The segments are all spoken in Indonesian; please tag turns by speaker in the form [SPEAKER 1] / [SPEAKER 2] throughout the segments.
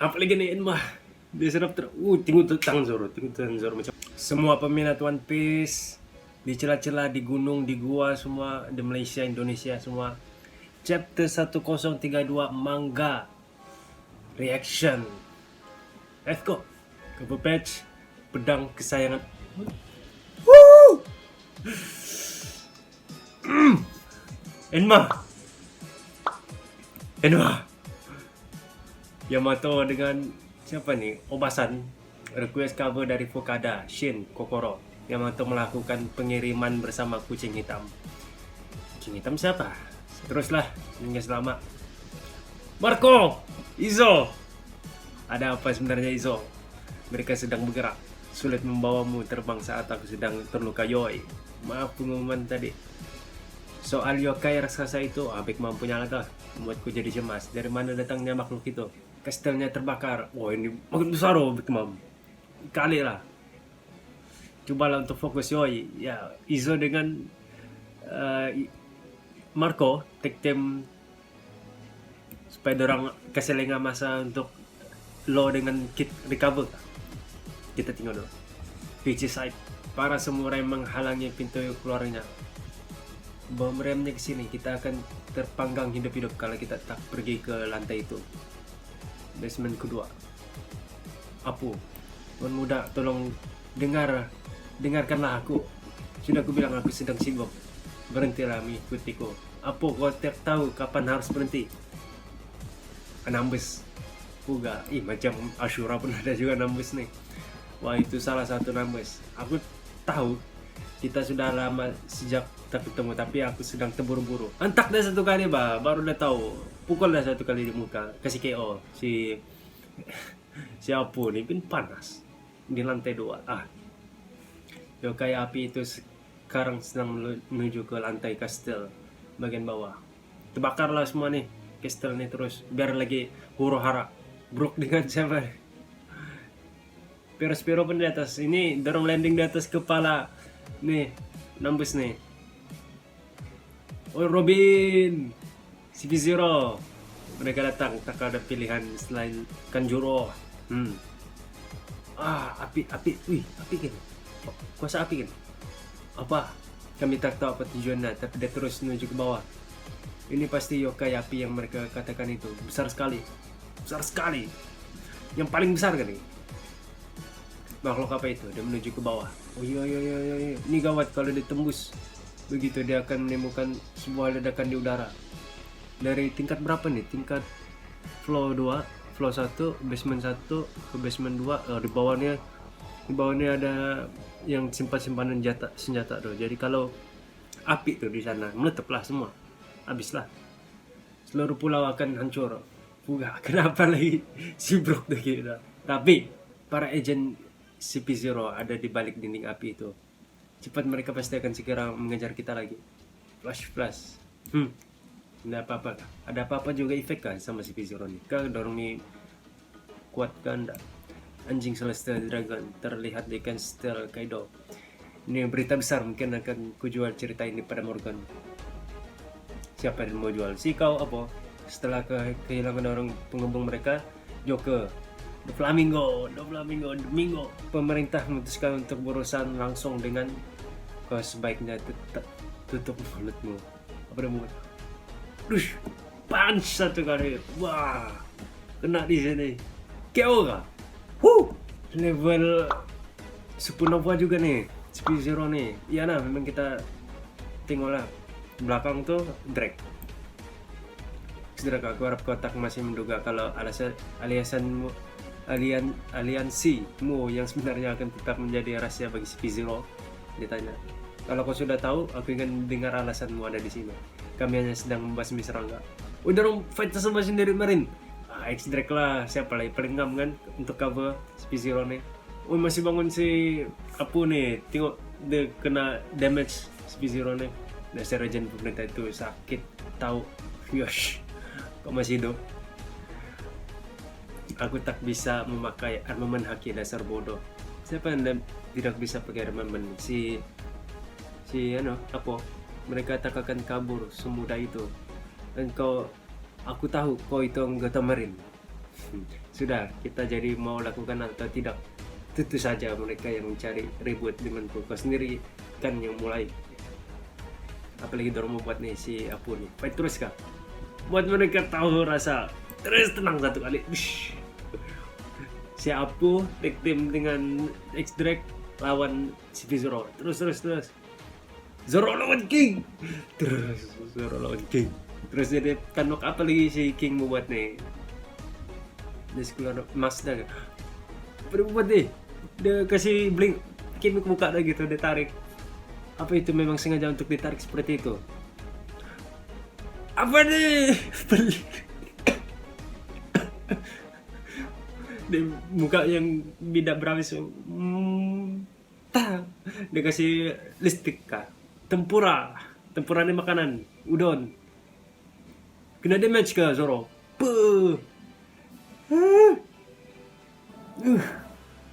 [SPEAKER 1] Apalagi nih mah dia sedap tinggu Tanzoro macam semua peminat One Piece di celah-celah, di gunung, di gua, semua di Malaysia, Indonesia, semua chapter 1032 manga reaction. Let's go. Cover page pedang kesayangan. Woo! Enma Yamato dengan siapa nih? Obasan request cover dari Fukada, Shin, Kokoro. Yamato melakukan pengiriman bersama kucing hitam. Kucing hitam siapa? Teruslah hingga selama. Marco, Izo. Ada apa sebenarnya Izo? Mereka sedang bergerak. Sulit membawamu terbang saat aku sedang terluka yoi. Maaf pengumuman tadi. Soal yokai raksasa itu, Abik mampu nyalakan. Membuatku jadi cemas. Dari mana datangnya makhluk itu? Kastelnya terbakar. Wah ini makin besar loh Big Mom. Kali lah. Cobalah untuk fokus yoi. Ya Izo dengan Marco take team supaya dorang kasih lengah masa untuk lo dengan kit recover. Kita tinggal dulu. PC side. Para samurai menghalangi pintu keluarnya. Bawa meremnya ke sini, kita akan terpanggang hidup-hidup kalau kita tak pergi ke lantai itu. Basement kedua. Apu, tuan muda, tolong dengarkanlah aku. Sudah aku bilang aku sedang sibuk. Berhentilah mengikutiku. Apu, kau tak tahu kapan harus berhenti. Nambes. Puga, macam Ashura pun ada juga nambes nih. Wah itu salah satu nambes. Aku tahu kita sudah lama sejak tak ketemu, tapi aku sedang terburu-buru. Antak dah satu kali baru dah tahu. Pukul dah satu kali di muka. Kasih KO si Apu nih pun panas di lantai 2. Yokai api itu sekarang sedang menuju ke lantai kastel bagian bawah. Terbakarlah semua nih kastel nih terus. Biar lagi huru hara. Brook dengan siapa? Spiro pun di atas. Ini dorong landing di atas kepala. Nih, nambus nih. Oh Robin, CP0. Mereka datang, tak ada pilihan selain Kanjuro. Api. Wih, api kan. Kuasa api kan. Apa? Kami tak tahu apa tujuannya, tapi dia terus menuju ke bawah. Ini pasti yokai api yang mereka katakan itu. Besar sekali. Yang paling besar kan nih. Makhluk apa itu? Dia menuju ke bawah. Oh iya. Ini gawat kalau ditembus. Begitu dia akan menemukan sebuah ledakan di udara. Dari tingkat berapa nih? Tingkat floor 2, floor 1, basement 1 ke basement 2. Di bawahnya ada yang simpan-simpanan senjata tuh. Jadi kalau api tuh di sana meletuplah semua. Habislah. Seluruh pulau akan hancur. Puga, kenapa lagi si Brook tuh gitu. Tapi para agent CP0 ada di balik dinding api itu. Cepat mereka pasti akan segera mengejar kita lagi. Flash. Ada apa-apa? Ada apa-apa juga efek kan sama CP0 nih? Kau dorong nih kuat kan? Anjing Celestial Dragon terlihat di Castle Kaido. Ini berita besar, mungkin akan kujual cerita ini pada Morgan. Siapa yang mau jual? Si kau apa? Setelah kehilangan orang penghubung mereka, Joker. The Flamingo. Pemerintah memutuskan untuk berurusan langsung dengan kau sebaiknya tutup mulutmu. Apa dia mau? Punch satu kali. Wah, kena di sini. KO kah? Level Supernova juga nih. CP0 nih. Iya nah, memang kita tengoklah belakang tuh Drake. Saudara, aku harap kau tak masih menduga kalau aliansimu yang sebenarnya akan tetap menjadi rahasia bagi CP0. Ditanya. Kalau kau sudah tahu, aku ingin dengar alasanmu ada di sini. Kami hanya sedang membasmi serangga. Udah dong, fight sama sendiri kemarin. X-Drake lah, siapa lagi paling ngam kan untuk cover CP0 nih. Masih bangun si Apu nih. Tengok dia kena damage CP0 nih. Dasar agent pemerintah itu sakit tahu. Yosh. Kok masih hidup? Aku tak bisa memakai armamen haki, dasar bodoh. Siapa yang tidak bisa pakai armamen? Apa? Mereka tak akan kabur semudah itu. Dan aku tahu kau itu anggota Marine. Sudah, kita jadi mau lakukan atau tidak, tentu saja mereka yang mencari ribut denganku. Kau sendiri kan yang mulai, apalagi dorong mau buat nih si Apu nih, fight terus kah buat mereka tahu rasa terus tenang satu kali. Ush. Si Apu tag team dengan X-Drake lawan si Zoro, terus Zoro lawan King, terus Zoro lawan King, terus jadi kanok apa lagi si King mau buat nih, dia keluar Mazda kan, apa dia buat deh, dia kasih blink King buka dah gitu, dia tarik. Apa itu memang sengaja untuk ditarik seperti itu? Apa nih? Di muka yang bidak beramis, dia kasih listrik kah? Tempura ini makanan, udon. Kena damage ke Zoro?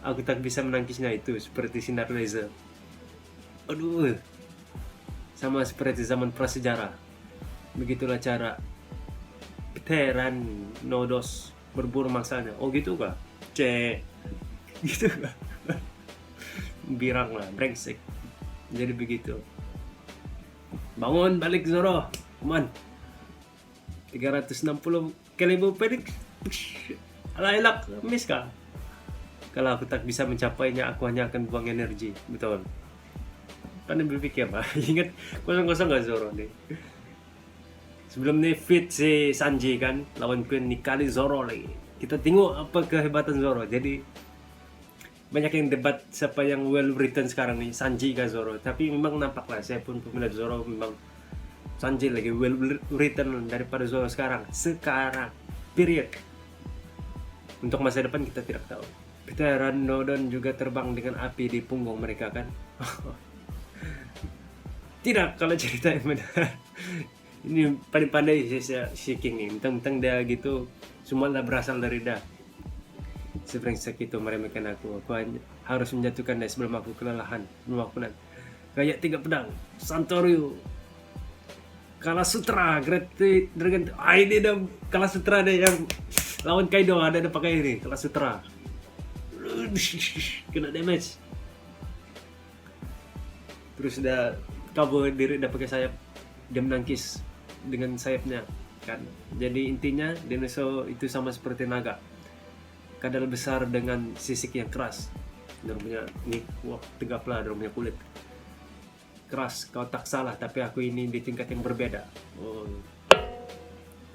[SPEAKER 1] Aku tak bisa menangkisnya itu seperti sinar laser. Aduh, sama seperti zaman prasejarah. Begitulah cara veteran Nodos berburu mangsanya. Oh gitu kah? Gitu kah? Birang lah, brengsek. Jadi begitu. Bangun, balik Zoro. Come on. 360 kali pedik. Ala-elak, miss kah? Kalau aku tak bisa mencapainya, aku hanya akan buang energi. Betul. Pandai berpikir apa? Ingat kosong-kosong gak Zoro nih? Sebelum nih fit si Sanji kan, lawan Queen nih kali Zoro lagi. Kita tengok apa kehebatan Zoro. Jadi banyak yang debat siapa yang well written sekarang nih, Sanji ke Zoro. Tapi memang nampak lah, saya pun peminat Zoro, memang Sanji lagi well written daripada Zoro sekarang. Period. Untuk masa depan kita tidak tahu. Veteran Nodon juga terbang dengan api di punggung mereka kan. Tidak, kalau cerita yang benar. Ini pandai-pandai si King nih. Tentang dia gitu, semua berasal dari dia. Sebrengsek itu meremehkan aku. Aku harus menjatuhkan dia sebelum aku kelelahan. Sebelum aku menang. Kayak 3 pedang. Santoryu. Kalasutra. Great Dragon. Ini dah Kalasutra deh yang lawan Kaido. Ada pakai ini. Kalasutra. Kena damage. Terus dia kabur diri, dia pakai sayap. Dia menangkis dengan sayapnya kan. Jadi intinya dinosaurus itu sama seperti naga, kadal besar dengan sisik yang keras. Dia punya nih, wah tegaplah, dia punya kulit keras. Kau tak salah, tapi aku ini di tingkat yang berbeda.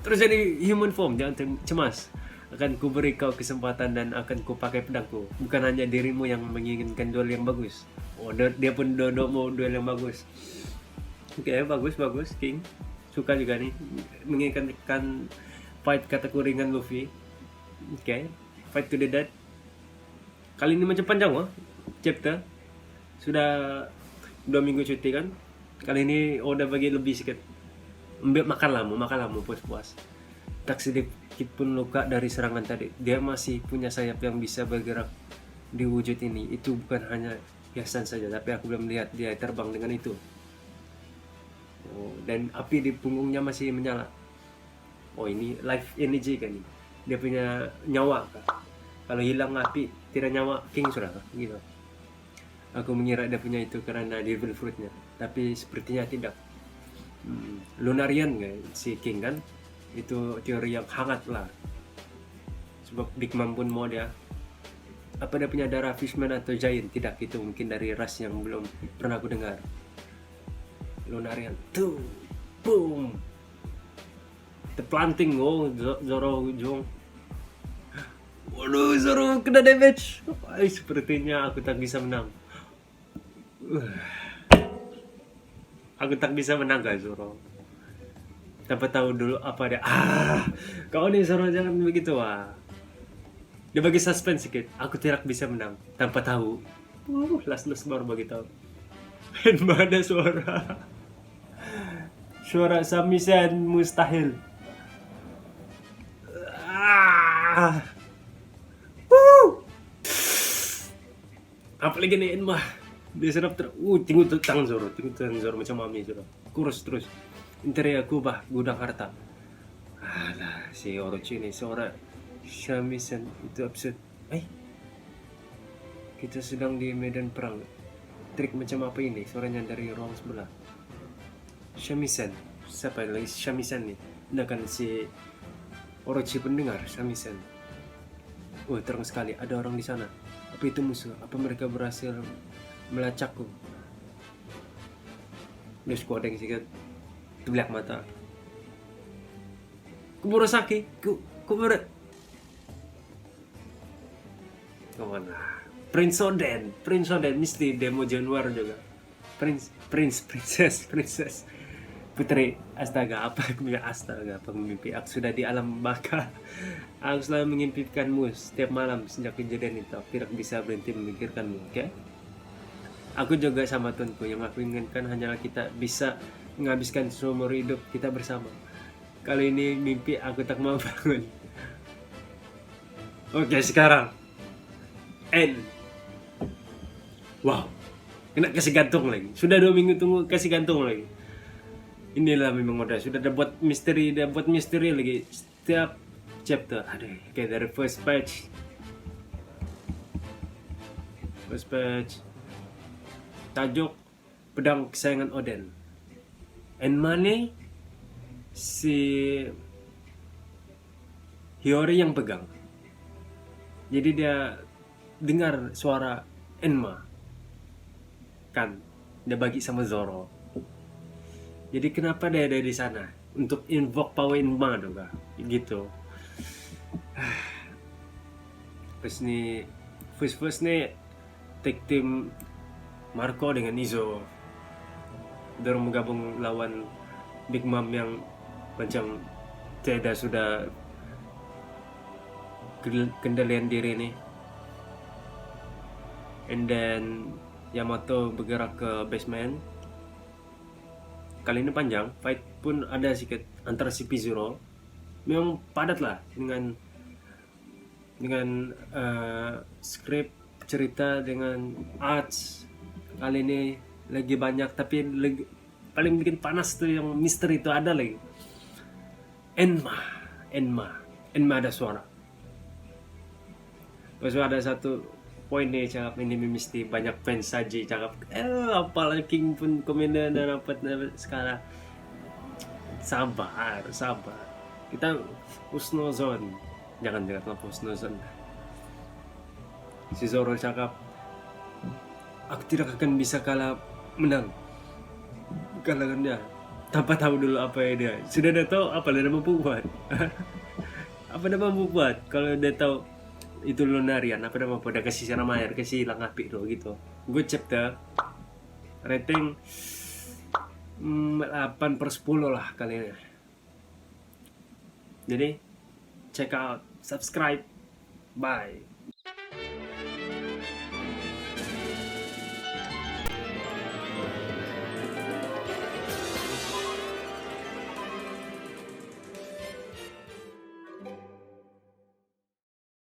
[SPEAKER 1] Terus jadi human form, jangan cemas. Akan ku beri kau kesempatan dan akan ku pakai pedangku. Bukan hanya dirimu yang menginginkan duel yang bagus. Dia pun mau duel yang bagus. Oke, bagus King. Suka juga nih menginginkan fight kataku ringan Luffy. Oke, fight to the death. Kali ini macam panjang chapter. Sudah 2 minggu cuti kan. Kali ini udah bagi lebih sedikit. Makan lah mau puas-puas. Tak sedikit pun luka dari serangan tadi. Dia masih punya sayap yang bisa bergerak di wujud ini. Itu bukan hanya hiasan saja, tapi aku belum melihat dia terbang dengan itu. Dan api di punggungnya masih menyala. Ini life energy kan ini. Dia punya nyawa kan. Kalau hilang api, tidak nyawa, King sudah kan? Gitu. Aku mengira dia punya itu karena devil fruitnya, tapi sepertinya tidak. Lunarian kan si King kan. Itu teori yang hangat lah. Sebab Big Mom pun mau dia. Apa dia punya darah fishman atau giant? Tidak, itu mungkin dari ras yang belum pernah aku dengar. Lunarian tuh, boom, the planting. Zoro ujung. Waduh, Zoro kena damage. Sepertinya aku tak bisa menang. Aku tak bisa menang guys Zoro. Tanpa tahu dulu apa dia. Kau nih Zoro, jangan begitu Dia bagi suspense sedikit. Aku tidak bisa menang tanpa tahu. Last baru bagi tahu. Mana suara samisen mustahil. Apalagi nih mah. Dia serap tinggu tentang Zoro macam mami Zoro. Kurus terus. Interior kubah gudang harta. Alah, si Orochi ini seorang Shamisen itu absurd. Kita sedang di medan perang. Trik macam apa ini? Suaranya dari ruang sebelah. Shamisen. Siapa lagi Shamisen nih? Nah kan si Orochi pendengar Shamisen. Terang sekali ada orang di sana. Apa itu musuh? Apa mereka berhasil melacakku? Terus ku ada yang sikat belak mata. Kumurasaki, kumura. Kemana? Prince Oden, mesti demo Januar juga. Princess. Putri, astaga, pemimpi. Aku sudah di alam baka. Aku selalu mengimpikanmu setiap malam sejak kejadian itu. Aku tidak bisa berhenti memikirkanmu, oke? Aku juga sama tuanku, yang aku inginkan hanyalah kita bisa menghabiskan seumur hidup kita bersama. Kali ini mimpi aku tak mau bangun. Oke, sekarang N. Wow, kena kasih gantung lagi. Sudah 2 minggu tunggu kasih gantung lagi. Inilah memang udah sudah buat misteri lagi setiap chapter. Aduh, kayak dari first page. Tajuk pedang kesayangan Oden. Enma si Hiyori yang pegang. Jadi dia dengar suara Enma. Kan dia bagi sama Zoro. Jadi kenapa dia ada di sana? Untuk invoke power Enma juga. Gitu. Terus nih first nih tag team Marco dengan Izo. Dorong menggabung lawan Big Mom yang macam tidak sudah kendalian diri nih. And then Yamato bergerak ke basement. Kali ini panjang, fight pun ada sedikit antara si P0. Memang padat lah dengan skrip cerita dengan arts. Kali ini lagi banyak, tapi paling bikin panas tuh yang misteri itu ada lagi. Enma ada suara. Terus ada satu poin nih cakap ini mesti banyak fans saja cakap apalagi King pun komentar dan dapat sekarang. Sabar kita husnuzon, jangan husnuzon. Si Zoro cakap aku tidak akan bisa menang kalahkan dia tanpa tahu dulu apa yang dia sudah tahu apa dia mampu buat. Apa dia mampu buat kalau dia tahu itu lunarian, apa dia mampu dia kasih siram air, kasih hilang api tuh gitu. Good chapter, rating 8/10 lah kali ini. Jadi check out, subscribe, bye.